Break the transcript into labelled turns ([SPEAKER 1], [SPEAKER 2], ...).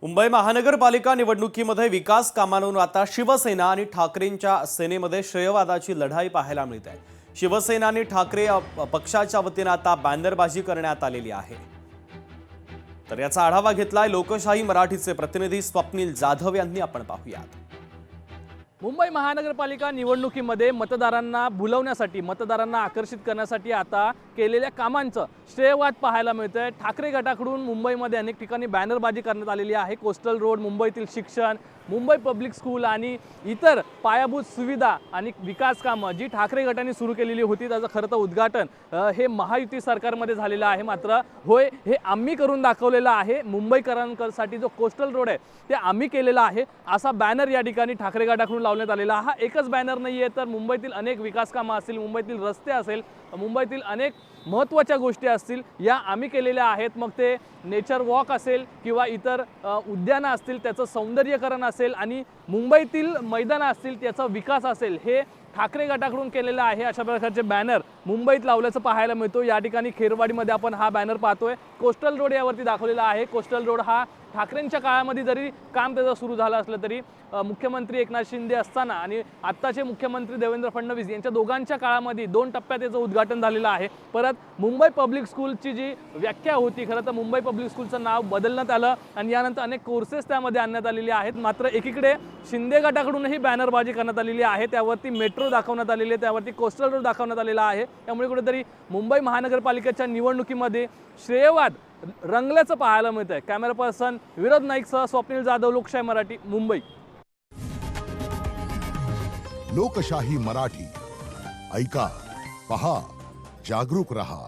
[SPEAKER 1] मुंबई महानगरपालिका निवडणुकीमध्ये विकास कामांवरून आता शिवसेना आणि ठाकरेंच्या सेनेमध्ये श्रेयवादाची लढाई पाहायला मिळते आहे। शिवसेना आणि ठाकरे पक्षाच्या वतीने आता बॅनरबाजी करण्यात आलेली आहे। तर याचा आढावा घेतलाय लोकशाही मराठीचे प्रतिनिधी स्वप्नील जाधव यांनी। आपण पाहूयात।
[SPEAKER 2] मुंबई महानगरपालिका निवडणुकीमध्ये मतदारांना भुलवण्यासाठी मतदारांना आकर्षित करण्यासाठी आता केलेल्या कामांचं श्रेयवाद पाहायला मिळतंय। ठाकरे गटाकडून मुंबईमध्ये अनेक ठिकाणी बॅनरबाजी करण्यात आलेली आहे। कोस्टल रोड, मुंबईतील शिक्षण, मुंबई पब्लिक स्कूल आणि इतर पायाभूत सुविधा आणि विकास कामं जी ठाकरे गटाने सुरू केलेली होती त्याचं खरं तर उद्घाटन हे महायुती सरकारमध्ये झालेलं आहे। मात्र होय, हे आम्ही करून दाखवलेलं आहे। मुंबईकरांसाठी जो कोस्टल रोड आहे ते आम्ही केलेला आहे असा बॅनर या ठिकाणी ठाकरे गटाकडून लावण्यात आलेला। हा एकच बॅनर नाहीये, तर मुंबईतील अनेक विकास कामं असतील, मुंबईतील रस्ते असेल, मुंबईतील अनेक महत्त्वाच्या गोष्टी असतील या आम्ही केलेल्या आहेत। मग ते नेचर वॉक असेल किंवा इतर उद्यानं असतील त्याचं सौंदर्यीकरण असेल आणि मुंबईतील मैदानं असतील त्याचा विकास असेल, हे ठाकरे गटाकडून केलेलं आहे। अशा प्रकारचे बॅनर मुंबईत लावल्याचं पाहायला मिळतो। या ठिकाणी खेरवाडीमध्ये आपण हा बॅनर पाहतोय। कोस्टल रोड यावरती दाखवलेला आहे। कोस्टल रोड हा ठाकरेंच्या काळामध्ये जरी काम त्याचं सुरू झालं असलं तरी मुख्यमंत्री एकनाथ शिंदे असताना आणि आत्ताचे मुख्यमंत्री देवेंद्र फडणवीस यांच्या दोघांच्या काळामध्ये 2 टप्प्यात त्याचं उद्घाटन झालेलं आहे। परत मुंबई पब्लिक स्कूलची जी व्याख्या होती, खरं तर मुंबई पब्लिक स्कूलचं नाव बदलण्यात आलं आणि यानंतर अनेक कोर्सेस त्यामध्ये आणण्यात आलेले आहेत। मात्र एकीकडे शिंदे गटाकडूनही बॅनरबाजी करण्यात आलेली आहे। त्यावरती मेट्रो दाखवण्यात आलेली आहे, त्यावरती कोस्टल रोड दाखवण्यात आलेला आहे। त्यामुळे कुठेतरी मुंबई महानगरपालिकेच्या निवडणुकीमध्ये श्रेयवाद रंगल्याचं पाहायला मिळतंय। कॅमेरा पर्सन विरोध नाईकसह स्वप्नील जाधव, लोकशाही मराठी, मुंबई।
[SPEAKER 3] लोकशाही मराठी ऐका, पहा, जागरूक रहा।